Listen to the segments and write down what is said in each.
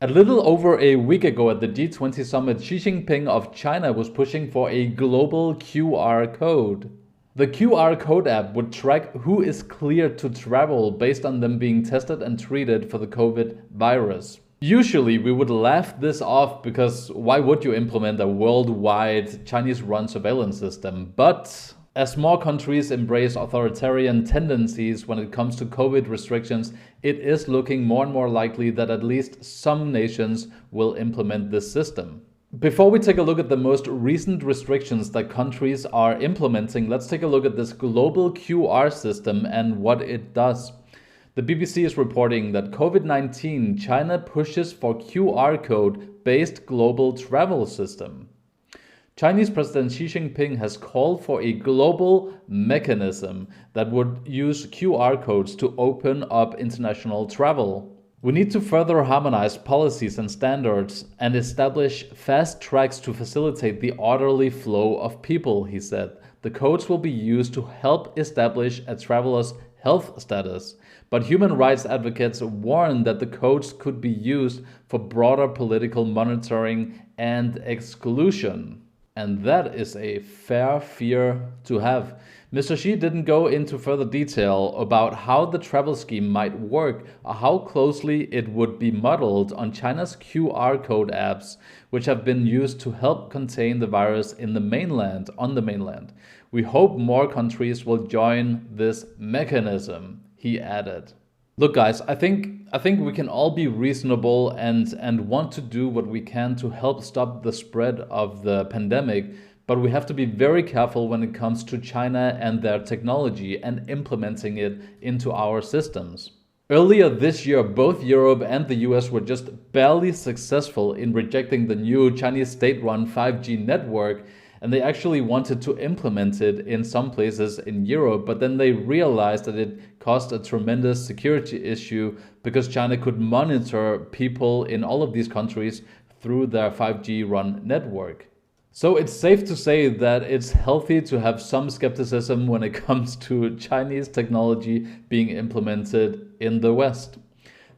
A little over a week ago at the G20 summit, Xi Jinping of China was pushing for a global QR code. The QR code app would track who is cleared to travel based on them being tested and treated for the COVID virus. Usually we would laugh this off because why would you implement a worldwide Chinese-run surveillance system? But as more countries embrace authoritarian tendencies when it comes to COVID restrictions, it is looking more and more likely that at least some nations will implement this system. Before we take a look at the most recent restrictions that countries are implementing, let's take a look at this global QR system and what it does. The BBC is reporting that COVID-19, China pushes for QR code-based global travel system. Chinese President Xi Jinping has called for a global mechanism that would use QR codes to open up international travel. We need to further harmonize policies and standards and establish fast tracks to facilitate the orderly flow of people, he said. The codes will be used to help establish a traveler's health status, but human rights advocates warn that the codes could be used for broader political monitoring and exclusion. And that is a fair fear to have. Mr. Xi didn't go into further detail about how the travel scheme might work or how closely it would be modeled on China's QR code apps, which have been used to help contain the virus on the mainland. We hope more countries will join this mechanism, he added. Look, guys, I think we can all be reasonable and want to do what we can to help stop the spread of the pandemic, but we have to be very careful when it comes to China and their technology and implementing it into our systems. Earlier this year, both Europe and the US were just barely successful in rejecting the new Chinese state-run 5G network, and they actually wanted to implement it in some places in Europe, but then they realized that it caused a tremendous security issue because China could monitor people in all of these countries through their 5G run network. So it's safe to say that it's healthy to have some skepticism when it comes to Chinese technology being implemented in the West.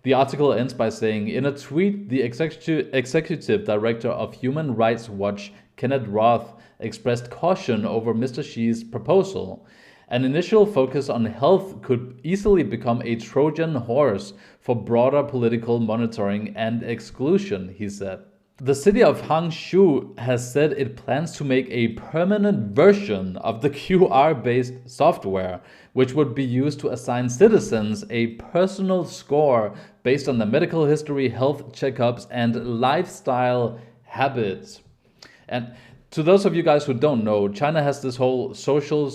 The article ends by saying, in a tweet, the executive director of Human Rights Watch, Kenneth Roth, expressed caution over Mr. Xi's proposal. An initial focus on health could easily become a Trojan horse for broader political monitoring and exclusion, he said. The city of Hangzhou has said it plans to make a permanent version of the QR-based software, which would be used to assign citizens a personal score based on their medical history, health checkups, and lifestyle habits. And to those of you guys who don't know, China has this whole social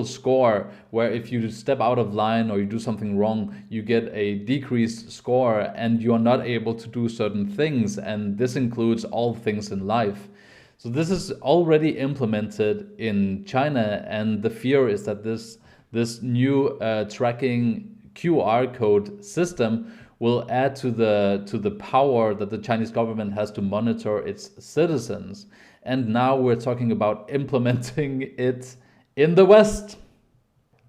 score where if you step out of line or you do something wrong, you get a decreased score and you're not able to do certain things. And this includes all things in life. So this is already implemented in China. And the fear is that this new tracking QR code system will add to the power that the Chinese government has to monitor its citizens. And now we're talking about implementing it in the West.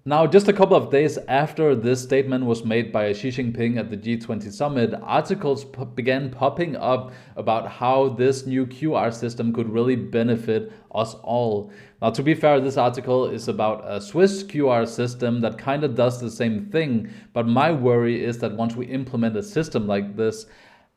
Now, just a couple of days after this statement was made by Xi Jinping at the G20 summit, articles began popping up about how this new QR system could really benefit us all. Now, to be fair, this article is about a Swiss QR system that kind of does the same thing. But my worry is that once we implement a system like this,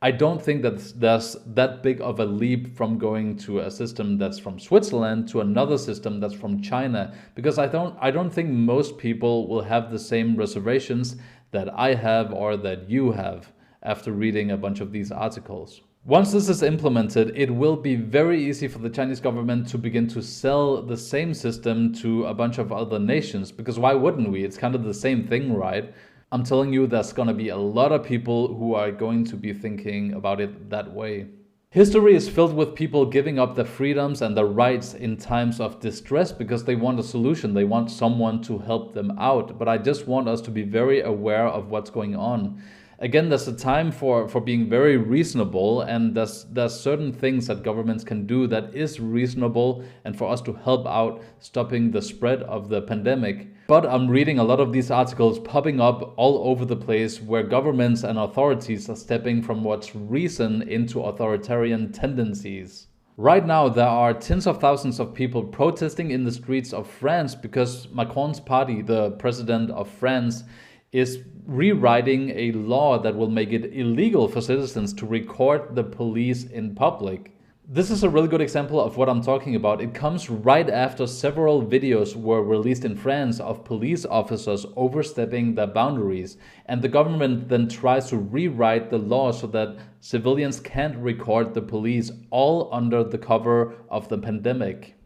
I don't think that there's that big of a leap from going to a system that's from Switzerland to another system that's from China, because I don't think most people will have the same reservations that I have or that you have after reading a bunch of these articles. Once this is implemented, it will be very easy for the Chinese government to begin to sell the same system to a bunch of other nations, because why wouldn't we? It's kind of the same thing, right? I'm telling you, there's going to be a lot of people who are going to be thinking about it that way. History is filled with people giving up their freedoms and their rights in times of distress because they want a solution. They want someone to help them out. But I just want us to be very aware of what's going on. Again, there's a time for being very reasonable, and there's certain things that governments can do that is reasonable and for us to help out stopping the spread of the pandemic. But I'm reading a lot of these articles popping up all over the place where governments and authorities are stepping from what's reason into authoritarian tendencies. Right now, there are tens of thousands of people protesting in the streets of France because Macron's party, the president of France, is rewriting a law that will make it illegal for citizens to record the police in public. This is a really good example of what I'm talking about. It comes right after several videos were released in France of police officers overstepping their boundaries, and the government then tries to rewrite the law so that civilians can't record the police, all under the cover of the pandemic.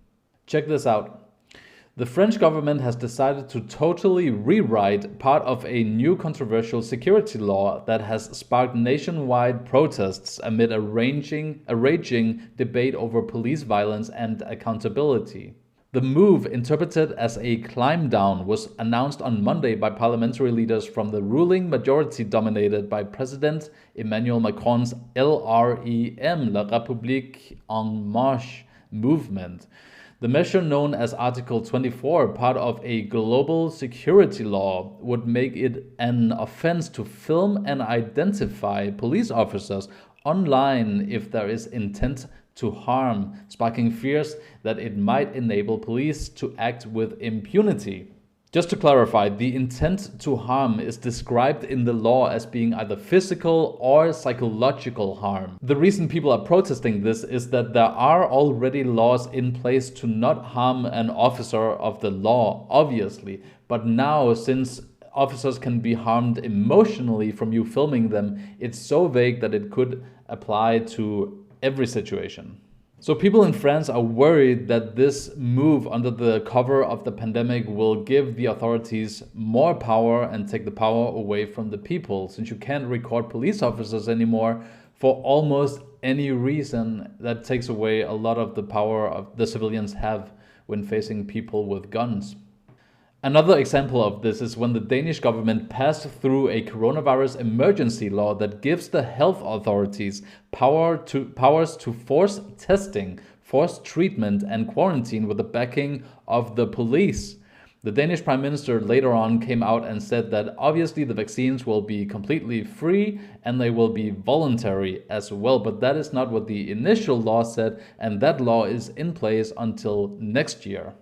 Check this out. The French government has decided to totally rewrite part of a new controversial security law that has sparked nationwide protests amid a raging debate over police violence and accountability. The move, interpreted as a climb down, was announced on Monday by parliamentary leaders from the ruling majority dominated by President Emmanuel Macron's LREM, La République En Marche movement. The measure, known as Article 24, part of a global security law, would make it an offense to film and identify police officers online if there is intent to harm, sparking fears that it might enable police to act with impunity. Just to clarify, the intent to harm is described in the law as being either physical or psychological harm. The reason people are protesting this is that there are already laws in place to not harm an officer of the law, obviously. But now, since officers can be harmed emotionally from you filming them, it's so vague that it could apply to every situation. So people in France are worried that this move under the cover of the pandemic will give the authorities more power and take the power away from the people, since you can't record police officers anymore for almost any reason. That takes away a lot of the power of the civilians have when facing people with guns. Another example of this is when the Danish government passed through a coronavirus emergency law that gives the health authorities powers to force testing, force treatment, and quarantine with the backing of the police. The Danish Prime Minister later on came out and said that obviously the vaccines will be completely free and they will be voluntary as well, but that is not what the initial law said, and that law is in place until next year.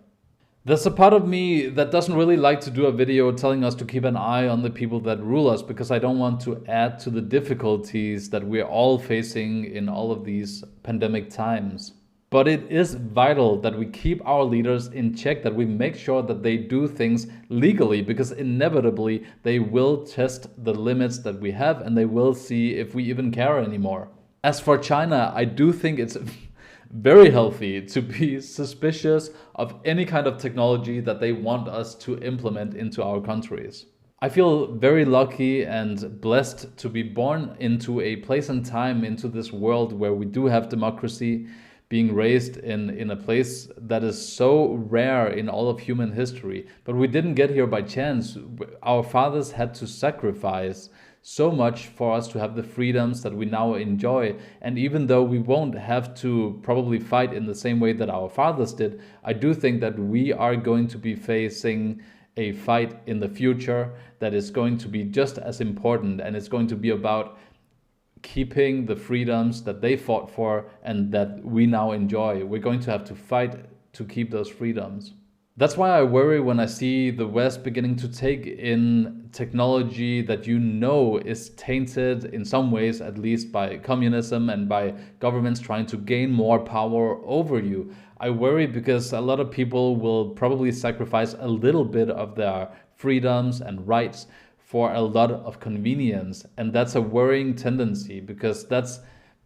There's a part of me that doesn't really like to do a video telling us to keep an eye on the people that rule us, because I don't want to add to the difficulties that we're all facing in all of these pandemic times. But it is vital that we keep our leaders in check, that we make sure that they do things legally, because inevitably they will test the limits that we have and they will see if we even care anymore. As for China, I do think it's very healthy to be suspicious of any kind of technology that they want us to implement into our countries. I feel very lucky and blessed to be born into a place and time, into this world where we do have democracy, being raised in a place that is so rare in all of human history. But we didn't get here by chance. Our fathers had to sacrifice so much for us to have the freedoms that we now enjoy. And even though we won't have to probably fight in the same way that our fathers did, I do think that we are going to be facing a fight in the future that is going to be just as important, and it's going to be about keeping the freedoms that they fought for and that we now enjoy. We're going to have to fight to keep those freedoms. That's why I worry when I see the West beginning to take in technology that is tainted in some ways, at least by communism and by governments trying to gain more power over you. I worry because a lot of people will probably sacrifice a little bit of their freedoms and rights for a lot of convenience. And that's a worrying tendency, because that's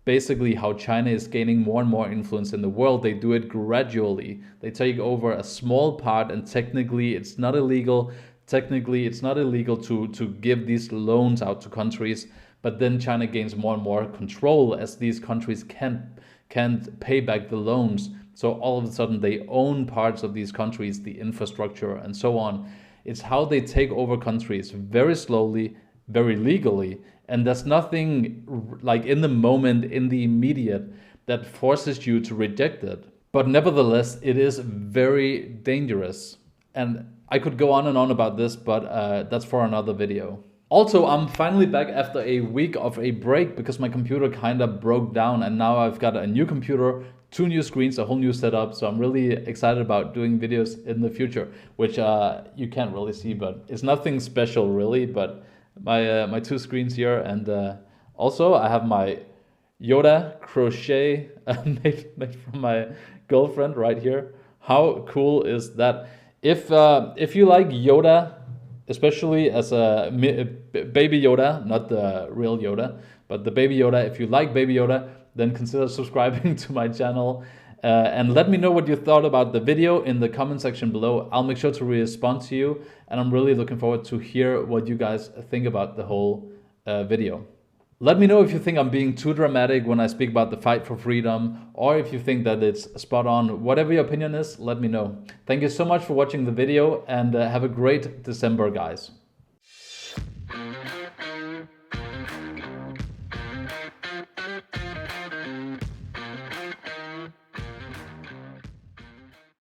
basically how China is gaining more and more influence in the world. They do it gradually. They take over a small part, and technically it's not illegal. Technically it's not illegal to give these loans out to countries, but then China gains more and more control as these countries can't pay back the loans. So all of a sudden they own parts of these countries, the infrastructure and so on. It's how they take over countries very slowly, very legally. And there's nothing like in the moment, in the immediate, that forces you to reject it. But nevertheless, it is very dangerous. And I could go on and on about this, but that's for another video. Also, I'm finally back after a week of a break because my computer kind of broke down, and now I've got a new computer, 2 new screens, a whole new setup. So I'm really excited about doing videos in the future, which you can't really see, but it's nothing special really. But my 2 screens here, and also I have my Yoda crochet made from my girlfriend right here. How cool is that? If you like Yoda, especially as a baby Yoda, not the real Yoda, but the baby Yoda. If you like baby Yoda, then consider subscribing to my channel. And let me know what you thought about the video in the comment section below. I'll make sure to respond to you. And I'm really looking forward to hear what you guys think about the whole video. Let me know if you think I'm being too dramatic when I speak about the fight for freedom, or if you think that it's spot on. Whatever your opinion is, let me know. Thank you so much for watching the video, and have a great December, guys.